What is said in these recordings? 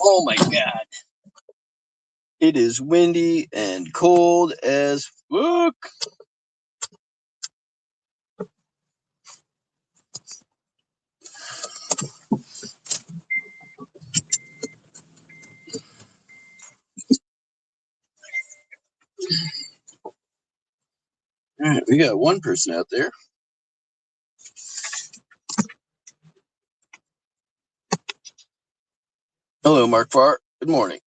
Oh my God. It is windy and cold as fuck. All right, we got one person out there. Hello, Mark Farr. Good morning.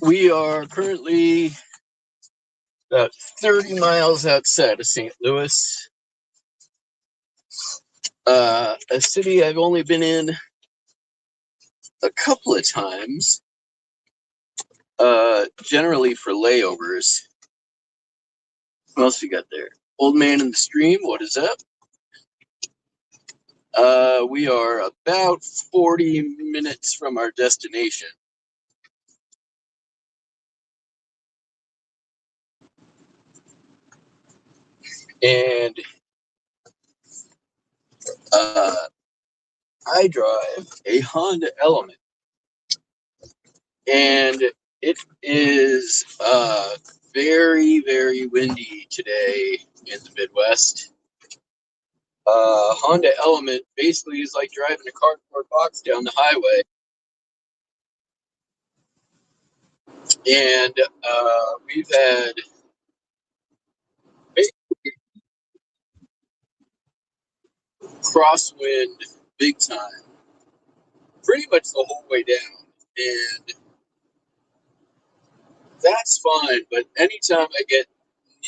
We are currently about 30 miles outside of St. Louis, a city I've only been in a couple of times, generally for layovers. What else we got there? Old man in the stream, what is up? We are about 40 minutes from our destination. And I drive a Honda Element. And it is very, very windy today in the Midwest. Honda Element basically is like driving a cardboard box down the highway. And we've had crosswind big time, pretty much the whole way down. And that's fine, but anytime I get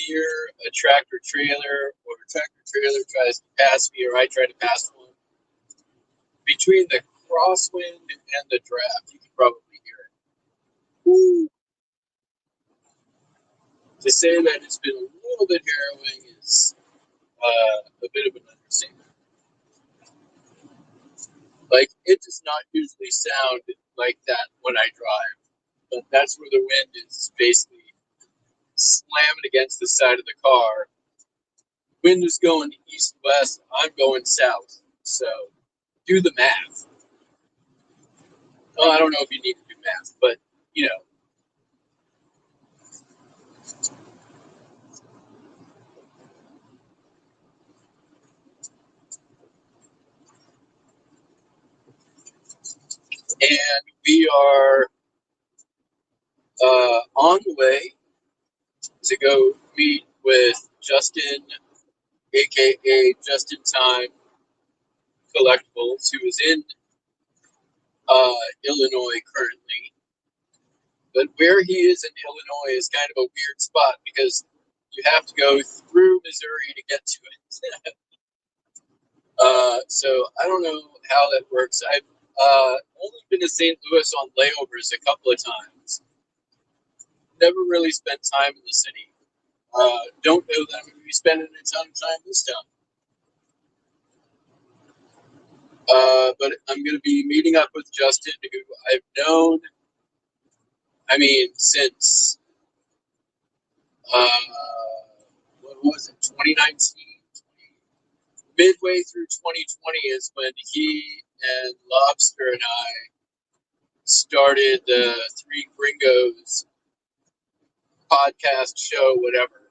near a tractor trailer or a tractor trailer tries to pass me or I try to pass one, between the crosswind and the draft, you can probably hear it. Woo. To say that it's been a little bit harrowing is a bit of an understatement. Like, it does not usually sound like that when I drive, but that's where the wind is basically slamming against the side of the car. Wind is going east-west, I'm going south, so do the math. Well, I don't know if you need to do math, but, you know. And we are on the way to go meet with Justin, aka Just in Time Collectibles, who is in Illinois currently. But where he is in Illinois is kind of a weird spot because you have to go through Missouri to get to it. So I don't know how that works. I've only been to St. Louis on layovers a couple of times. Never really spent time in the city. Don't know that I'm going to be spending a ton of time this time. But I'm going to be meeting up with Justin, who I've known, since, what was it, 2019? Midway through 2020 is when he and Lobster and I started the Three Gringos podcast show, whatever.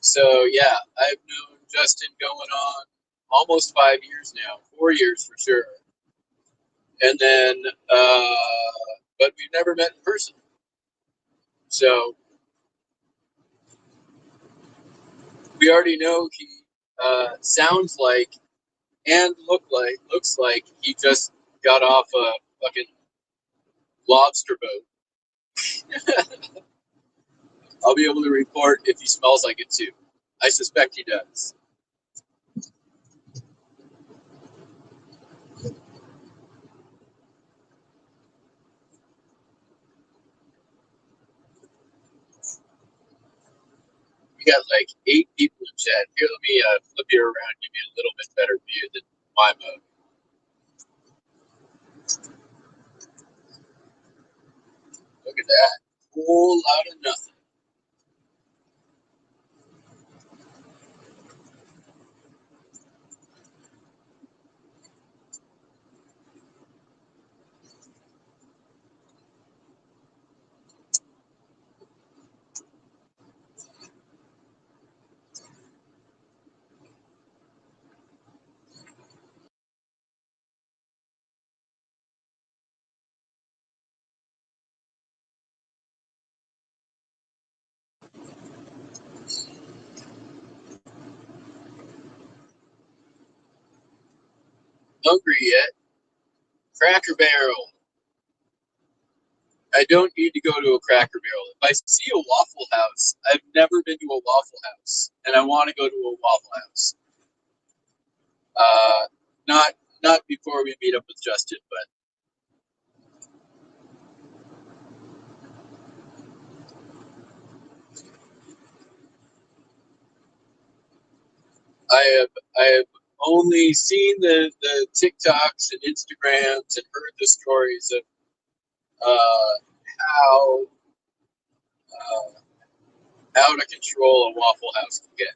So, yeah, I've known Justin going on almost 5 years now, 4 years for sure. And then, but we've never met in person. So we already know he sounds like and looks like he just got off a fucking lobster boat. I'll be able to report if he smells like it too. I suspect he does. We got like 8 people in chat. Here, let me flip you around, give you a little bit better view than my mode. Look at that. Whole lot of nothing. hungry yet. Cracker Barrel. I don't need to go to a Cracker Barrel. If I see a Waffle House, I've never been to a Waffle House, and I want to go to a Waffle House. Uh, not not before we meet up with Justin, but I have only seen the TikToks and Instagrams and heard the stories of how out of control a Waffle House can get.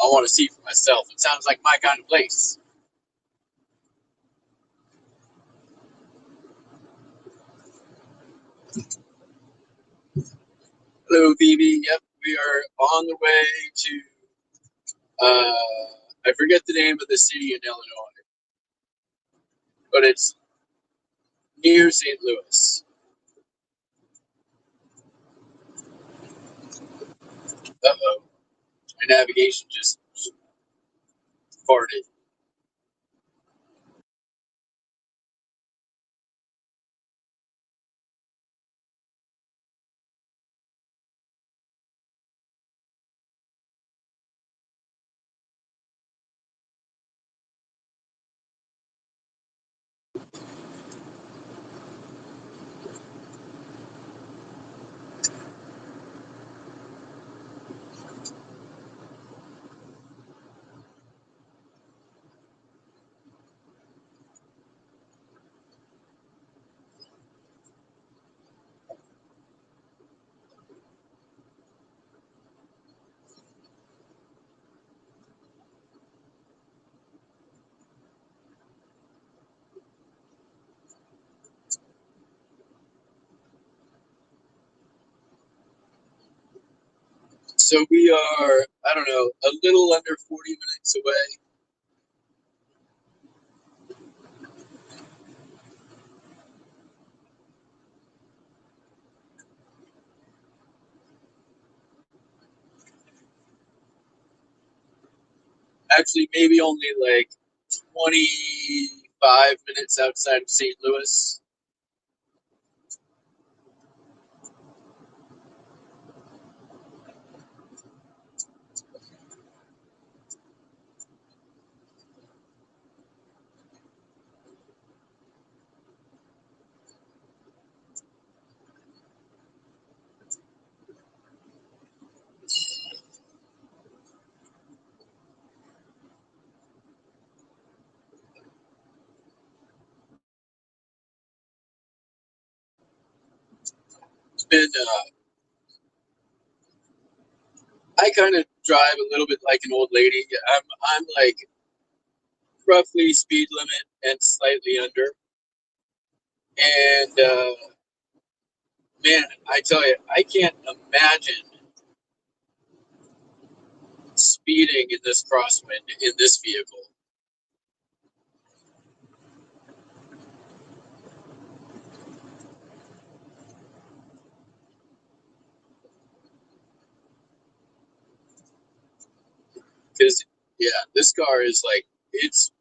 I want to see for myself. It sounds like my kind of place. Hello, BB. Yep, we are on the way to. I forget the name of the city in Illinois, but it's near St. Louis. Uh-oh, my navigation just farted. So we are, I don't know, a little under 40 minutes away. Actually, maybe only like 25 minutes outside of St. Louis. It's been, I kind of drive a little bit like an old lady. I'm like roughly speed limit and slightly under. And man, I tell you, I can't imagine speeding in this crosswind in this vehicle. Because yeah, this car is like it's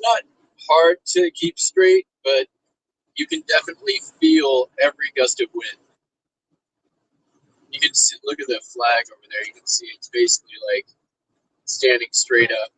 not hard to keep straight, but you can definitely feel every gust of wind. You can see, look at the flag over there. You can see it's basically like standing straight up.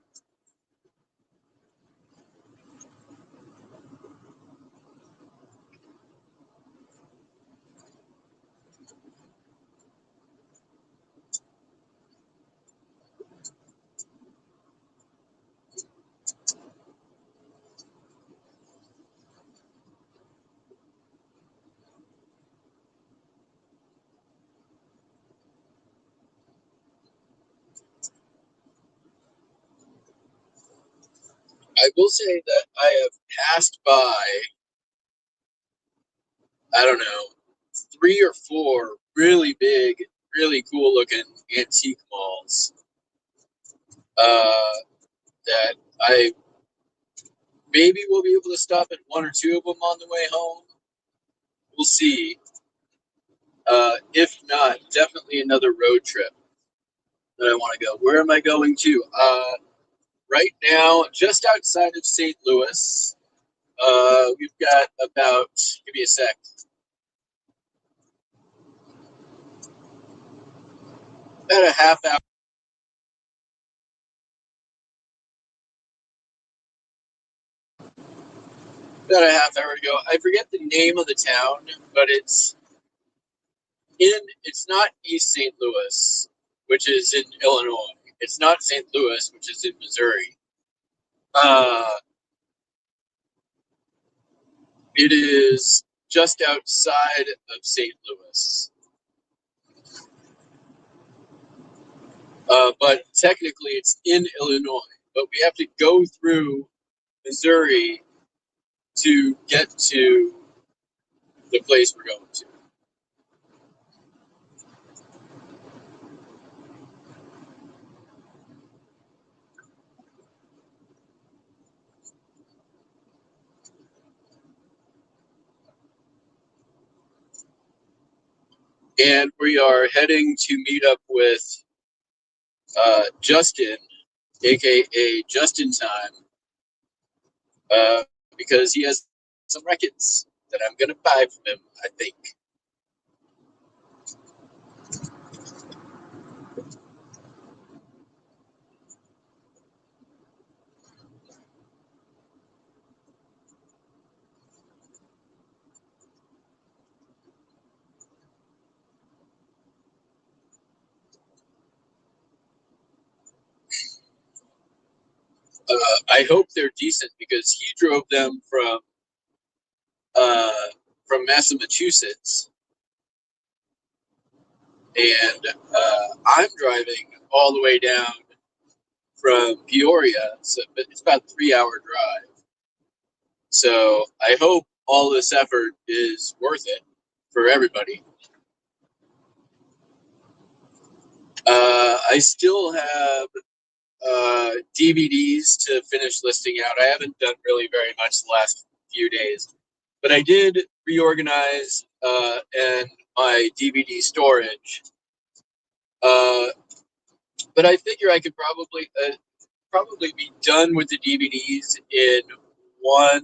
I will say that I have passed by, I don't know, 3 or 4 really big, really cool looking antique malls uh, that I maybe will be able to stop at 1 or 2 of them on the way home. We'll see. If not, definitely another road trip that I want to go. Where am I going to? right now, just outside of St. Louis, we've got about, give me a sec, about a half hour. About a half hour ago. I forget the name of the town, but it's not East St. Louis, which is in Illinois. It's not St. Louis, which is in Missouri. It is just outside of St. Louis. But technically it's in Illinois. But we have to go through Missouri to get to the place we're going to. And we are heading to meet up with Justin, aka Just in Time, because he has some records that I'm gonna buy from him, I think. I hope they're decent because he drove them uh, from Massachusetts, and I'm driving all the way down from Peoria, so but it's about a 3 hour drive. So I hope all this effort is worth it for everybody. I still have DVDs to finish listing out. I haven't done really very much the last few days, but I did reorganize and my DVD storage. But I figure I could probably be done with the DVDs in 1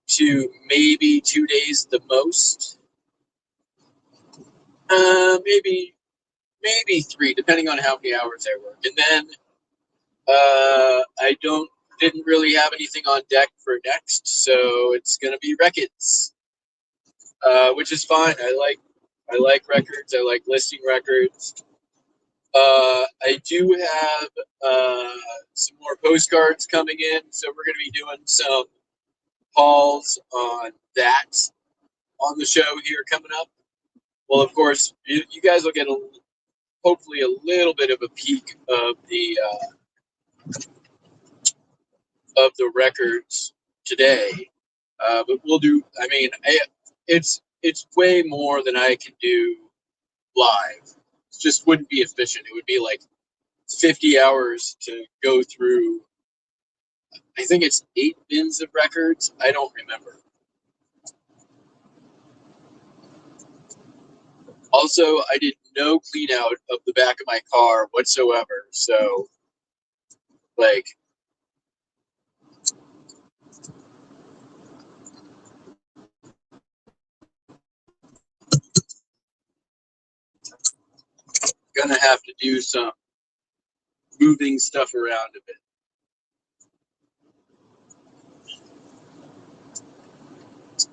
to maybe 2 days the most. Maybe 3, depending on how many hours I work. And then I didn't really have anything on deck for next, so it's gonna be records, which is fine. I like records. I like listing records. I do have some more postcards coming in, so we're gonna be doing some hauls on that on the show here coming up. Well, of course, you guys will get hopefully a little bit of a peek of the records today, but we'll do. I mean, it's way more than I can do live. It just wouldn't be efficient. It would be like 50 hours to go through. I think it's 8 bins of records. I don't remember. Also, I did no clean out of the back of my car whatsoever. So, like, gonna have to do some moving stuff around a bit.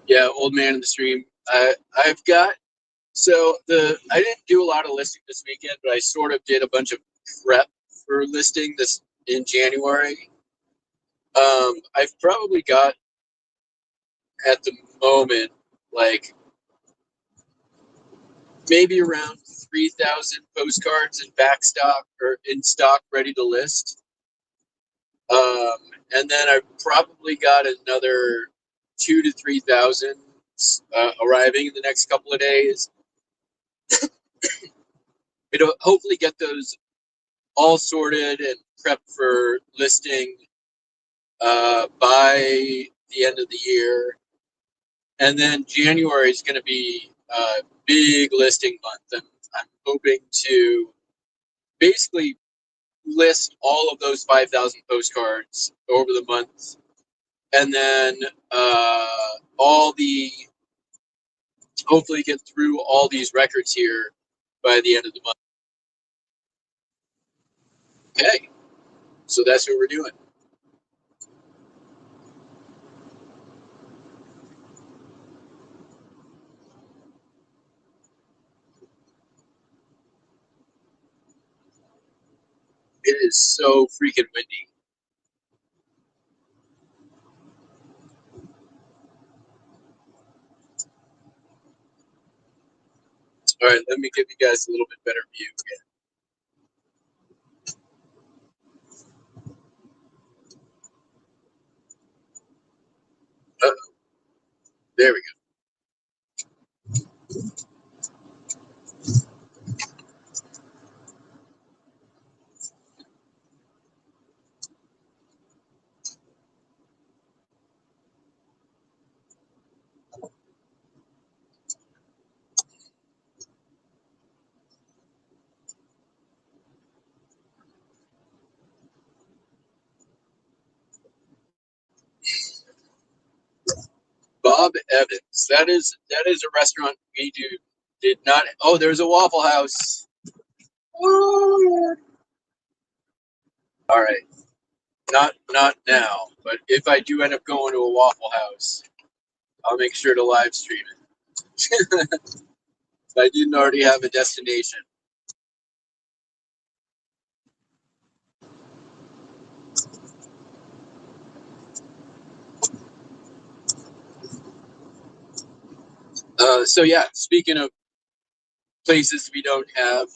Yeah, old man in the stream. I've got I didn't do a lot of listing this weekend, but I sort of did a bunch of prep for listing this in January. I've probably got at the moment like maybe around 3,000 postcards in back stock or in stock ready to list. And then I've probably got another 2,000 to 3,000 arriving in the next couple of days. It'll hopefully get those all sorted and prepped for listing by the end of the year. And then January is going to be a big listing month. And I'm hoping to basically list all of those 5,000 postcards over the month, and then all the hopefully get through all these records here by the end of the month. Okay, so that's what we're doing. It is so freaking windy. All right, let me give you guys a little bit better view again. There we go. Bob Evans. That is a restaurant we did not. Oh, there's a Waffle House. All right, not now, but if I do end up going to a Waffle House, I'll make sure to live stream it. If I didn't already have a destination. So yeah, speaking of places we don't have,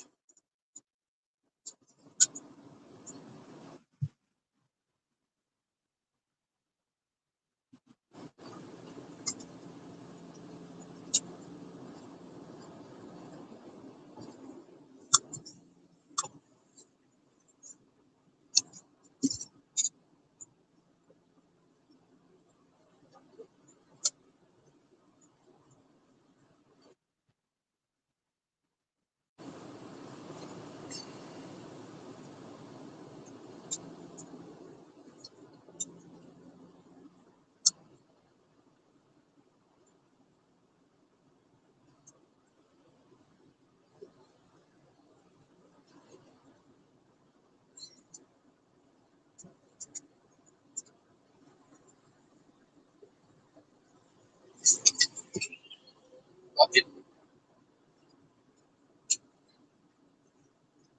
fucking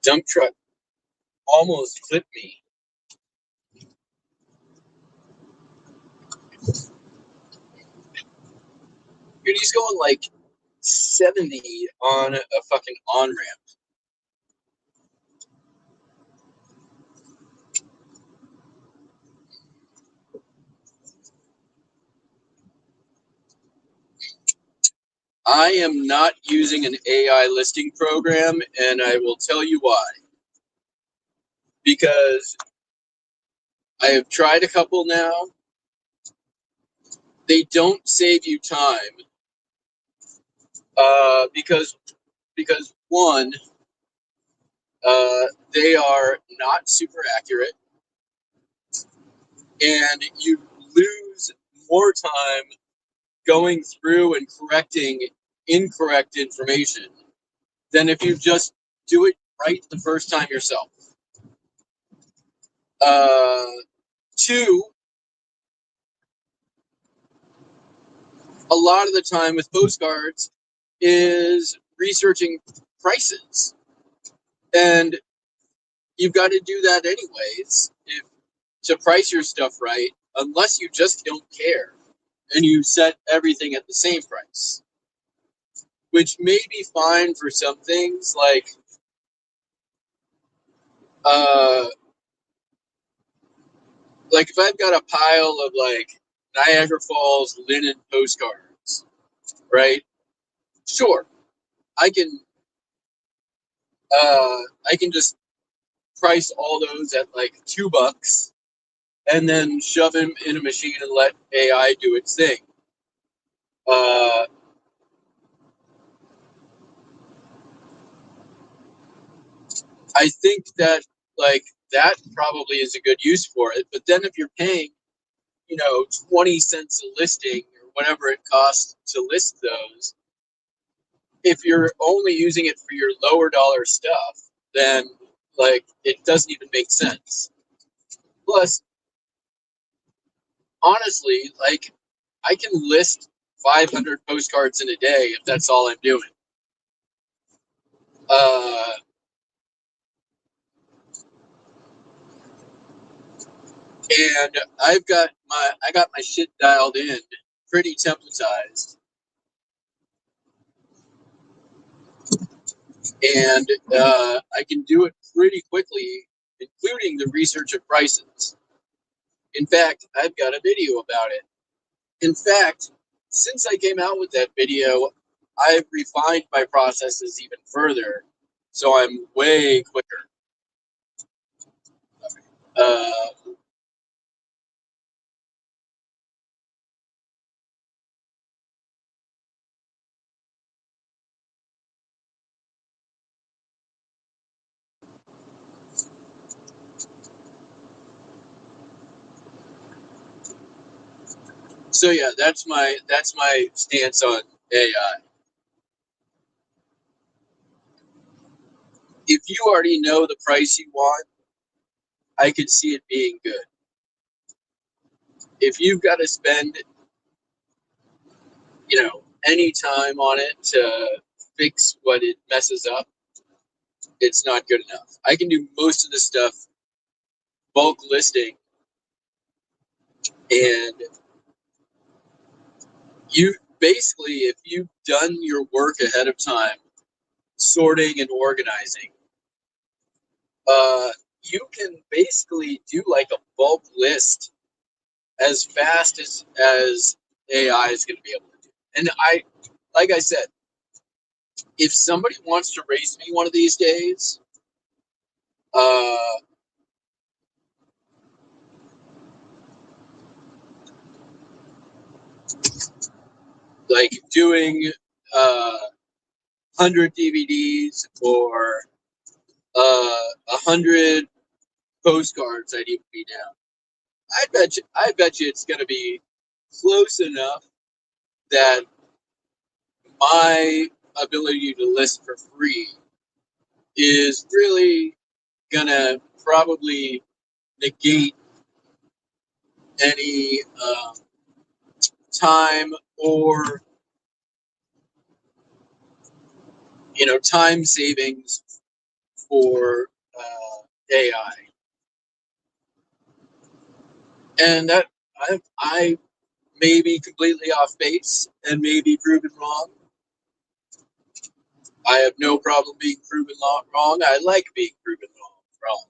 dump truck almost clipped me. Dude, he's going like 70 on a fucking on ramp. I am not using an AI listing program, and I will tell you why. Because I have tried a couple now. They don't save you time. Because one, they are not super accurate, and you lose more time going through and correcting incorrect information than if you just do it right the first time yourself. Two, a lot of the time with postcards is researching prices, and you've got to do that anyways to price your stuff right, unless you just don't care and you set everything at the same price, which may be fine for some things, uh like if I've got a pile of like Niagara Falls linen postcards, right? Sure, I can I can just price all those at like $2 and then shove them in a machine and let AI do its thing. Uh, I think that like that probably is a good use for it. But then if you're paying, 20 cents a listing or whatever it costs to list those, if you're only using it for your lower dollar stuff, then like it doesn't even make sense. Plus, honestly, like I can list 500 postcards in a day if that's all I'm doing. And I got my shit dialed in, pretty templatized, and I can do it pretty quickly, including the research of prices. In fact, I've got a video about it. In fact, since I came out with that video, I've refined my processes even further, so I'm way quicker. Uh, so yeah, that's my stance on AI. If you already know the price you want, I could see it being good. If you've got to spend, any time on it to fix what it messes up, it's not good enough. I can do most of the stuff bulk listing, and you basically, if you've done your work ahead of time, sorting and organizing, you can basically do like a bulk list as fast as AI is going to be able to do. And like I said, if somebody wants to race me one of these days, uh, like doing 100 DVDs or 100 postcards, I'd even be down. I bet you it's going to be close enough that my ability to list for free is really gonna probably negate any time or time savings for AI, and that I may be completely off base and may be proven wrong. I have no problem being proven wrong. I like being proven wrong.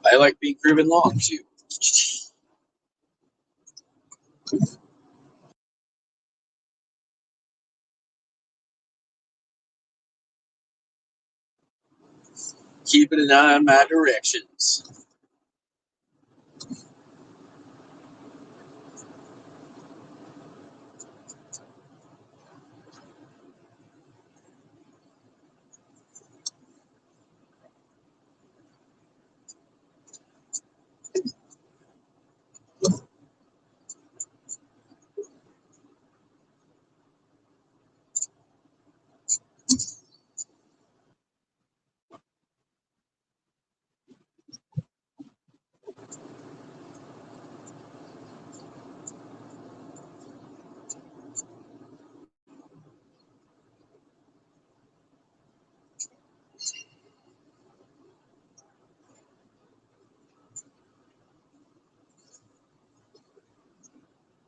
I like being proven wrong too. Keeping an eye on my directions.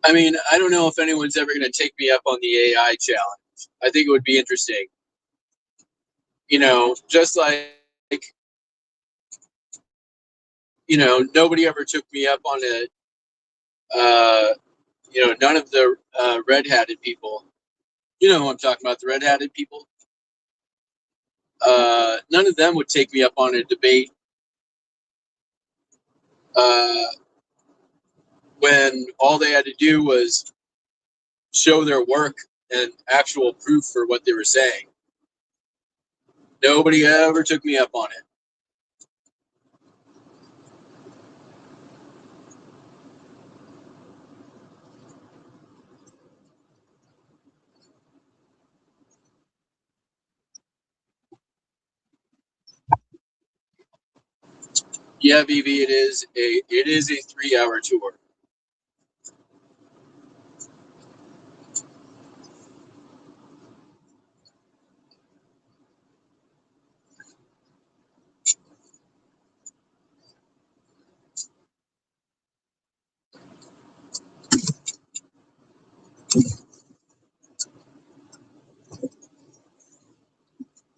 I mean, I don't know if anyone's ever going to take me up on the AI challenge. I think it would be interesting. Just like, nobody ever took me up on it. None of the red-hatted people, who I'm talking about, the red-hatted people, none of them would take me up on a debate when all they had to do was show their work and actual proof for what they were saying. Nobody ever took me up on it. Yeah, VV, it is a 3-hour tour.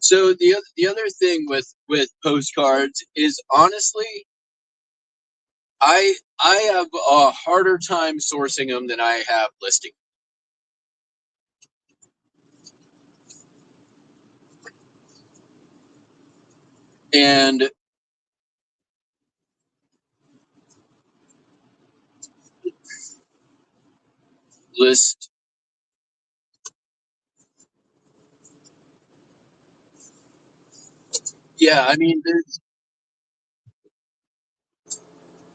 So the other thing with postcards is, honestly, I have a harder time sourcing them than I have listing. And list, yeah, I mean,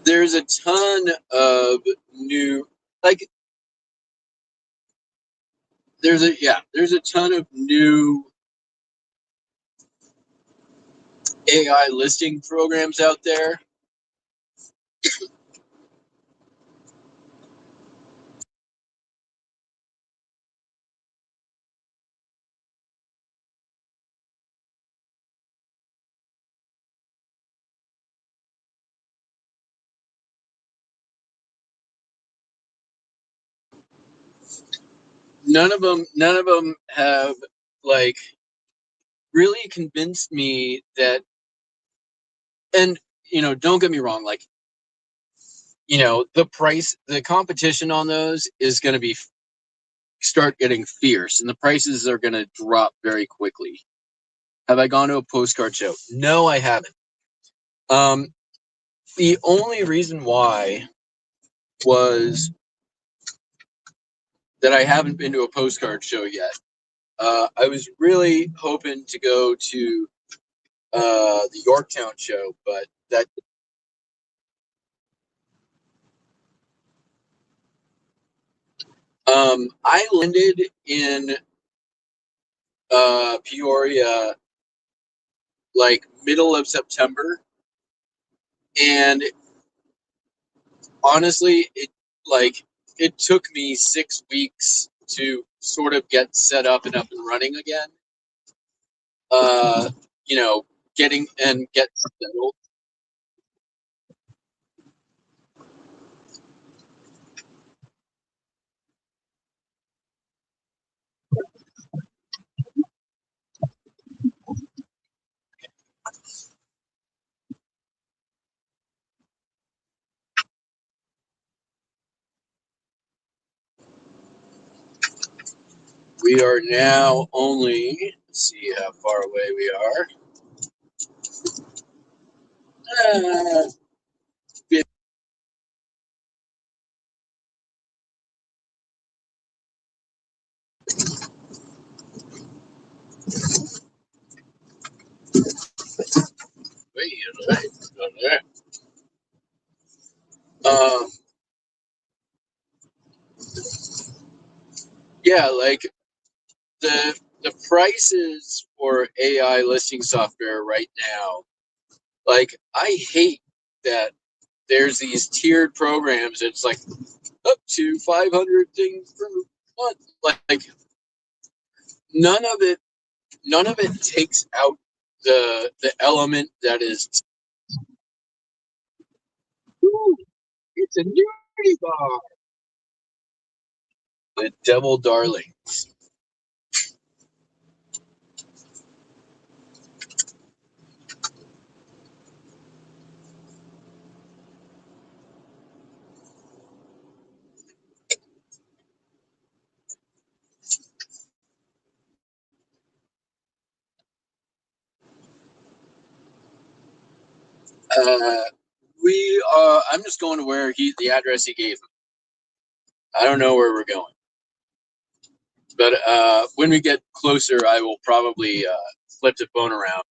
there's a ton of new, like, there's a ton of new AI listing programs out there. None of them have, like, really convinced me that. And don't get me wrong, like, the competition on those is going to be start getting fierce, and the prices are going to drop very quickly. Have I gone to a postcard show? No, I haven't. Um, the only reason why was that I haven't been to a postcard show yet. I was really hoping to go to the Yorktown show, but that I landed in Peoria like middle of September, and honestly, it took me 6 weeks to sort of get set up and up and running again. Uh, you know, get settled. We are now only, let's see how far away we are. Uh, Wait a minute. Um, yeah, like the prices for AI listing software right now, like, I hate that there's these tiered programs. It's like up to 500 things per month. Like, none of it, none of it takes out the element that is. Ooh, it's a nudie bar. The devil darling. Uh, I'm just going to where the address he gave me. I don't know where we're going, but when we get closer, I will probably flipped a phone around.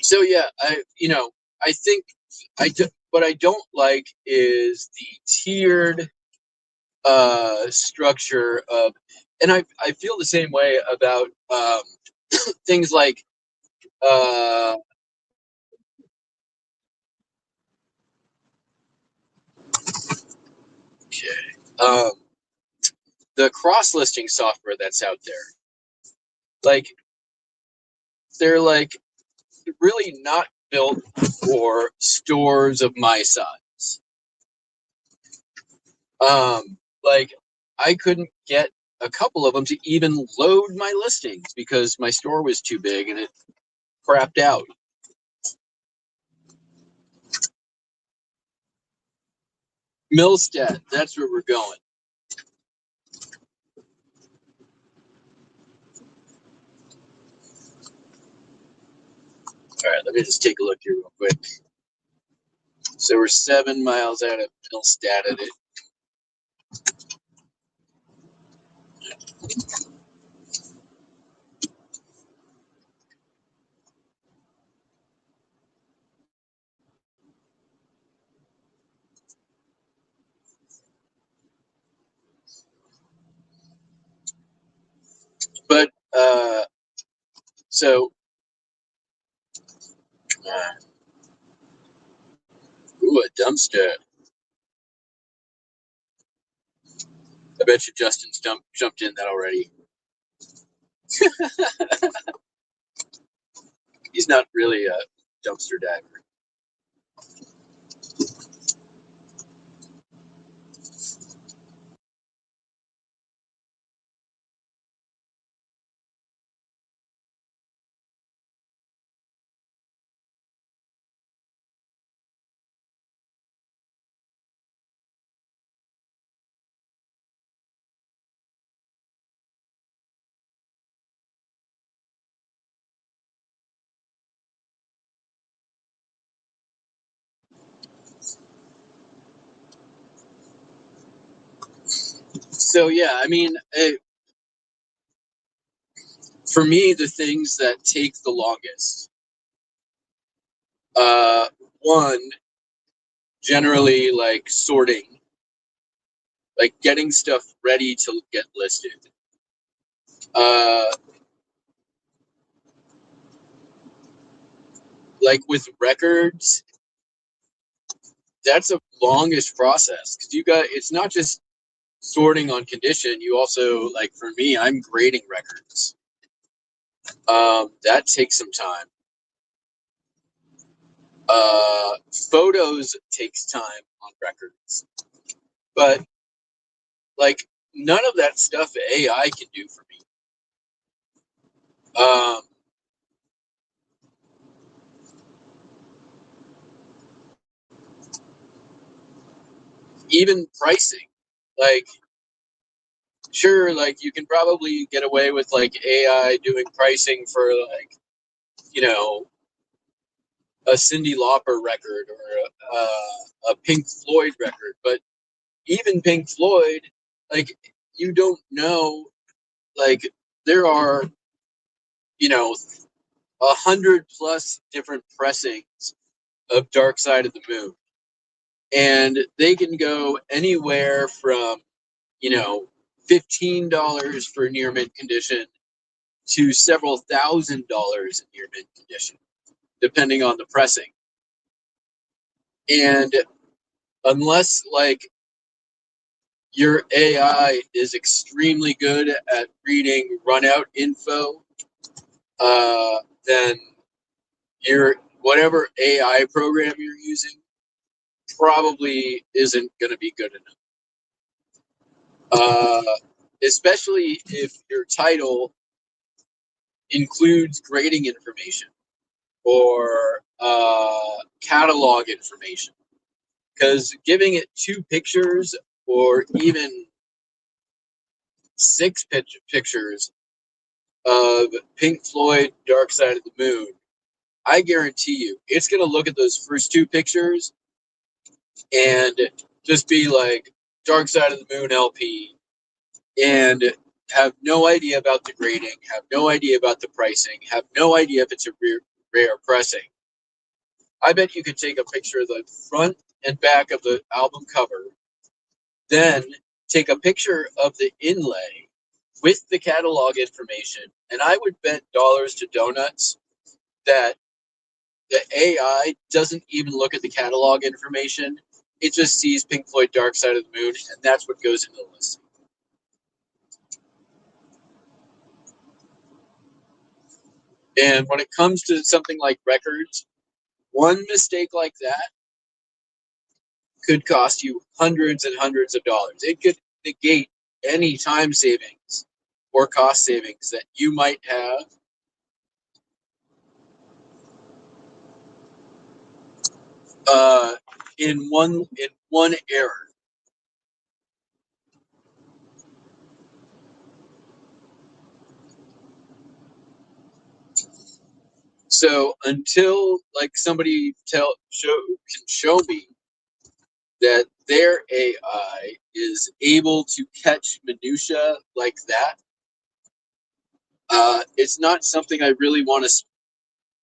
So yeah, I think what I don't like is the tiered structure of, and I feel the same way about things like uh, um, the cross listing software that's out there. Like they're like really not built for stores of my size. Like I couldn't get a couple of them to even load my listings because my store was too big and it crapped out. Millstead, that's where we're going. All right, let me just take a look here real quick. So we're 7 miles out of Millstead at it. But so ooh, a dumpster. I bet you Justin's jumped in that already. He's not really a dumpster diver. So yeah, I mean, for me, the things that take the longest, uh, one, generally like sorting, like getting stuff ready to get listed. Uh, like with records, that's a longish process because it's not just sorting on condition. You also, like for me, I'm grading records. That takes some time. Photos takes time on records, but like none of that stuff AI can do for me. Um, Even pricing, like sure, like you can probably get away with like AI doing pricing for like you know a Cyndi Lauper record or a Pink Floyd record, but even Pink Floyd, like you don't know, like there are 100+ different pressings of Dark Side of the Moon, and they can go anywhere from $15 for near mint condition to several $1,000s in near mint condition, depending on the pressing. And unless like your AI is extremely good at reading run out info, then your whatever AI program you're using probably isn't going to be good enough. Especially if your title includes grading information or catalog information. because giving it 2 pictures or even 6 pictures of Pink Floyd Dark Side of the Moon, I guarantee you it's going to look at those first 2 pictures and just be like Dark Side of the Moon LP and have no idea about the grading, have no idea about the pricing, have no idea if it's a rare pressing. I bet you could take a picture of the front and back of the album cover, then take a picture of the inlay with the catalog information, and I would bet dollars to donuts that the AI doesn't even look at the catalog information. It just sees Pink Floyd Dark Side of the Moon, and that's what goes into the listing. And when it comes to something like records, one mistake like that could cost you hundreds and hundreds of dollars. It could negate any time savings or cost savings that you might have in one error. So until like somebody can show me that their AI is able to catch minutia like that, it's not something I really want to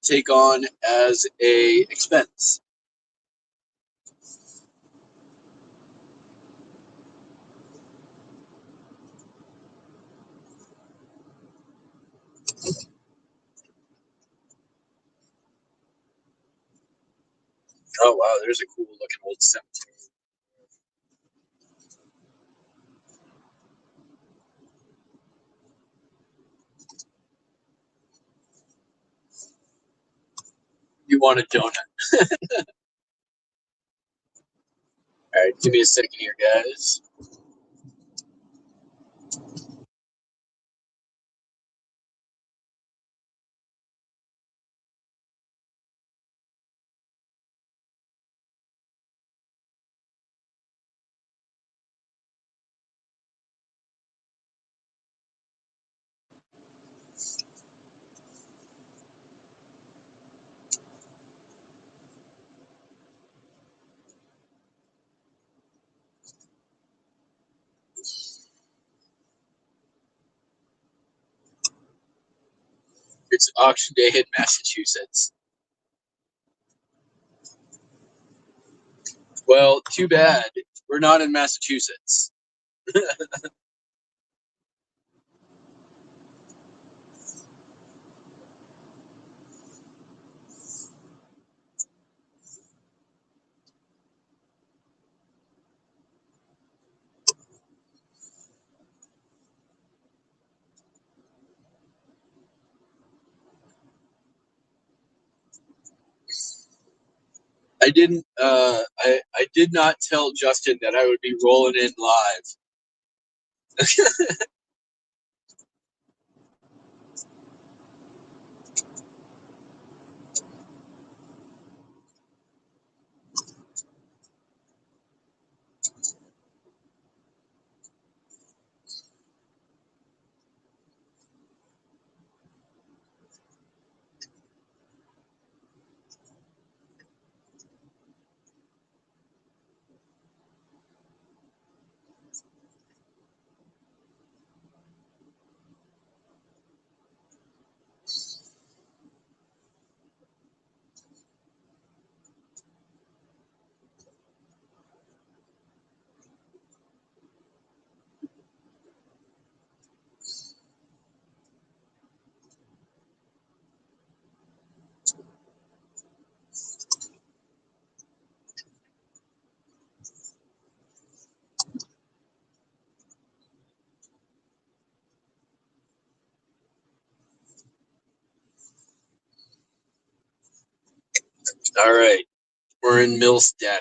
take on as a expense. Oh wow, there's a cool looking old cemetery. You want a donut? All right, give me a second here, guys. It's auction day in Massachusetts. Well, too bad. We're not in Massachusetts. I didn't. I did not tell Justin that I would be rolling in live. All right, we're in Millstadt.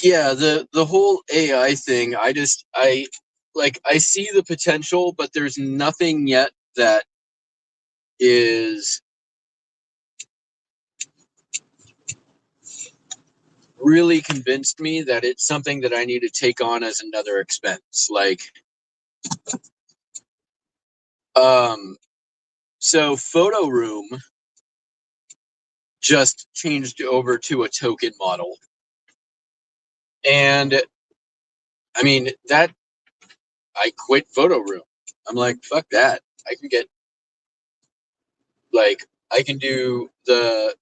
Yeah, the whole AI thing, I like I see the potential, but there's nothing yet that is really convinced me that it's something that I need to take on as another expense. Like, so Photo Room just changed over to a token model. And I mean, that I quit Photo Room. I'm like, fuck that. I can get, like, I can do the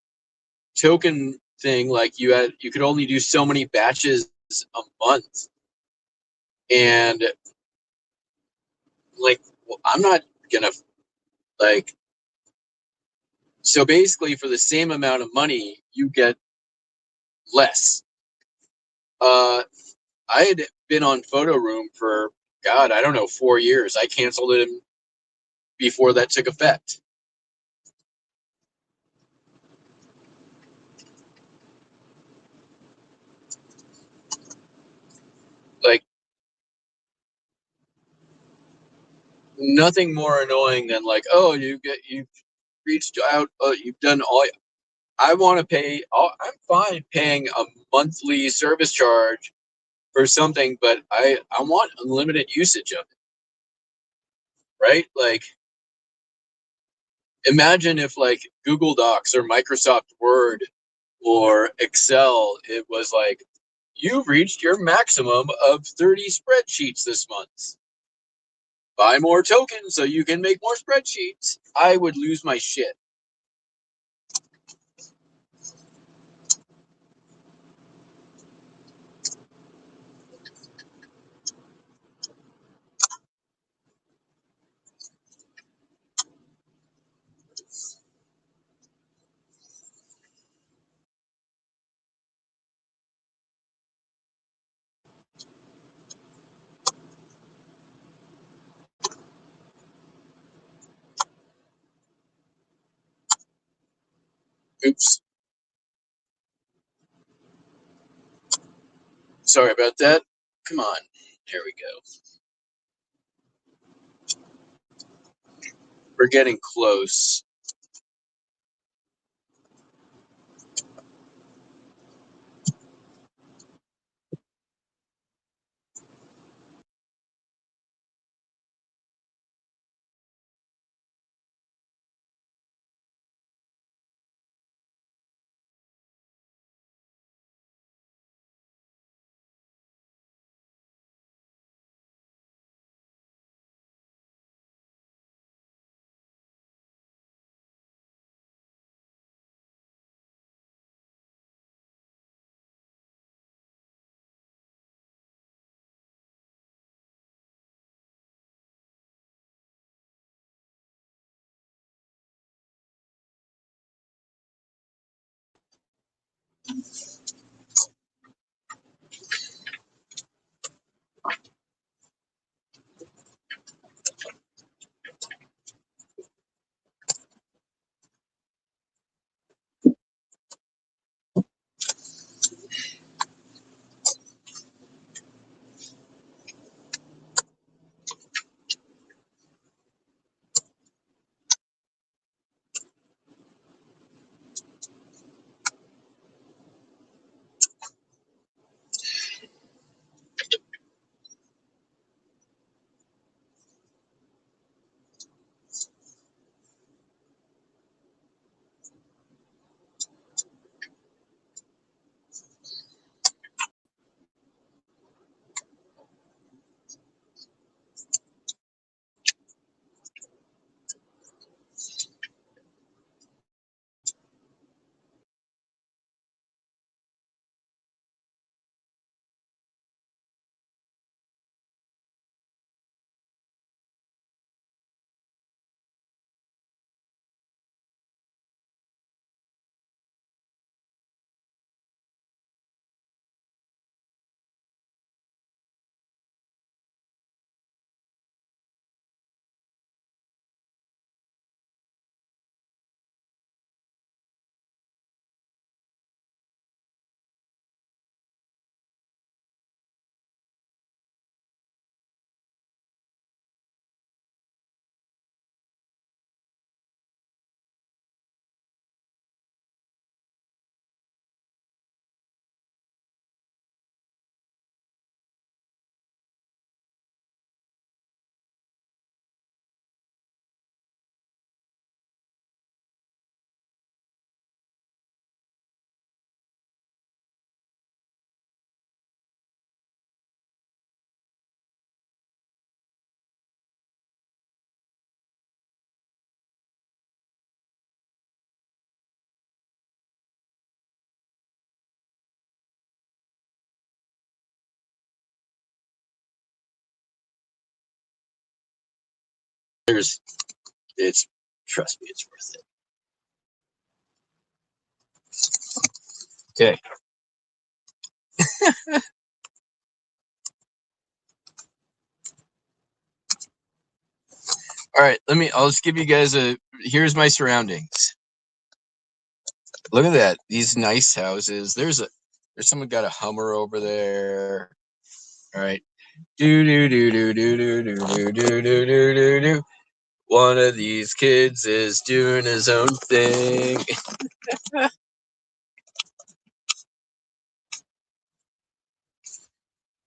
token thing. Like, you could only do so many batches a month. And, like, well, I'm not gonna, like, so basically for the same amount of money, you get less. Uh, I had been on Photo Room for, God, I don't know, 4 years. I canceled it before that took effect. Like, nothing more annoying than like, oh, you've reached out, you've done all. I want to pay. I'm fine paying a monthly service charge for something, but I want unlimited usage of it, right? Like, imagine if like Google Docs or Microsoft Word or Excel, it was like, you've reached your maximum of 30 spreadsheets this month. Buy more tokens so you can make more spreadsheets. I would lose my shit. Oops. Sorry about that. Come on. There we go. We're getting close. Trust me, it's worth it. Okay. All right, I'll just give you guys here's my surroundings. Look at that. These nice houses. There's someone got a Hummer over there. All right. Do. One of these kids is doing his own thing.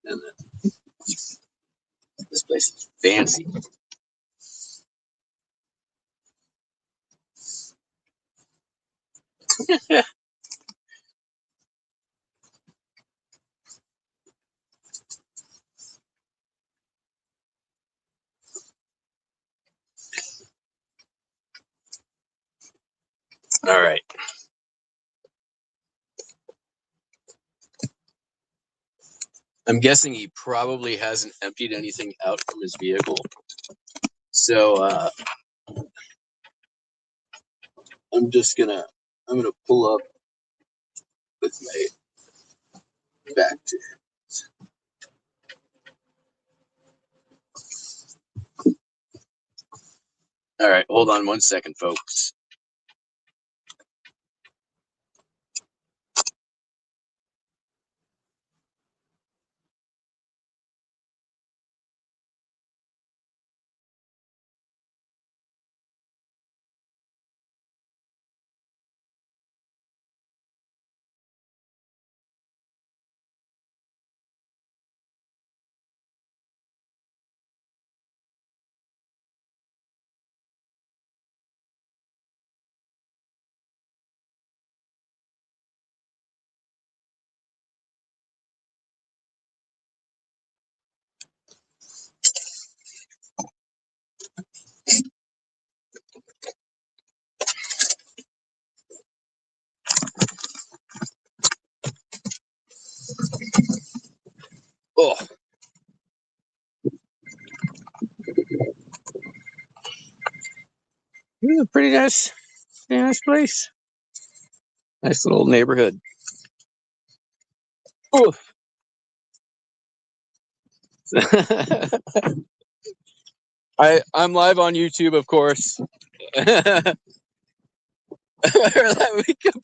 And then, this place is fancy. All right. I'm guessing he probably hasn't emptied anything out from his vehicle. So I'm gonna pull up with my back to him. All right, hold on 1 second, folks. Oh. This is a pretty nice place. Nice little neighborhood. Oof. I'm live on YouTube, of course. We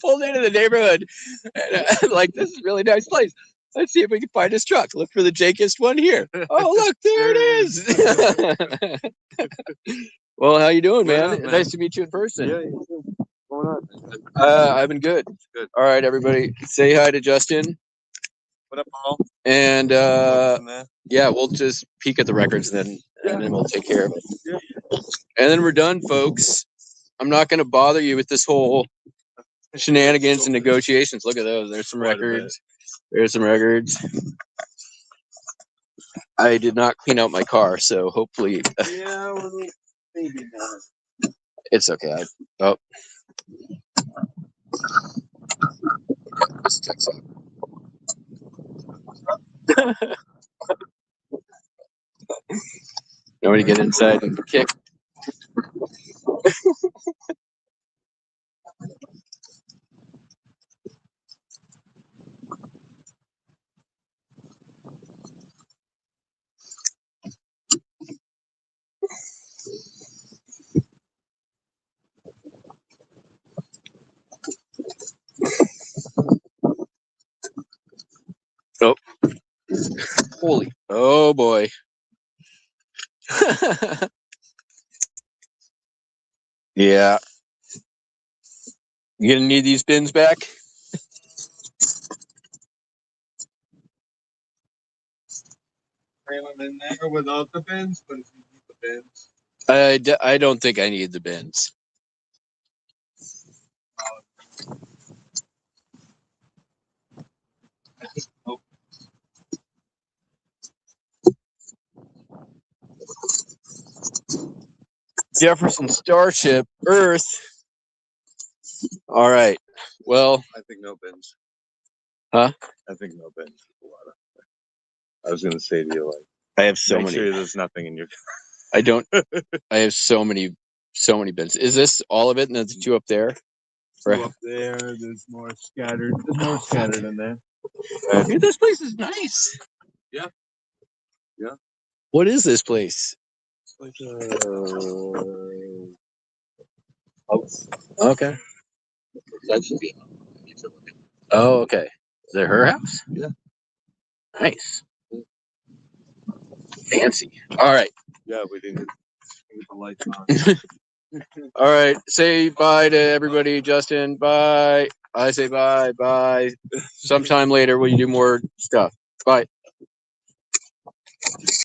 pulled into the neighborhood, and like, this is a really nice place. Let's see if we can find his truck. Look for the Jakist one here. Oh, look, there it is. Well, how you doing, man? Nice to meet you in person. Yeah, you too. What's going on? I've been good. Good. All right, everybody, say hi to Justin. What up, Paul? And yeah, we'll just peek at the records and then we'll take care of it. Yeah. And then we're done, folks. I'm not going to bother you with this whole shenanigans and negotiations. Look at those. There's some records. There's some records. I did not clean out my car, so hopefully. Yeah, well, maybe not. It's okay. This checks out. Nobody get inside and kick. Oh, holy! Oh boy! Yeah, you gonna need these bins back. Frame them in there without the bins, but if you need the bins, I don't think I need the bins. Oh. Jefferson Starship Earth. All right. Well, I think no bins. Huh? I think no bins. I was gonna say to you, like, I have so make many. sure there's nothing in your car. I don't. I have so many bins. Is this all of it? And there's 2 up there. Two up there. There's more scattered. There's more scattered in there. This place is nice. Yeah. Yeah. What is this place? It's like a house. Okay. That should be. Oh, okay. Is it her house? Yeah. Nice. Fancy. All right. Yeah, we didn't get the lights on. All right. Say bye to everybody, Justin. Bye. I say bye. Bye. Sometime later when you do more stuff. Bye.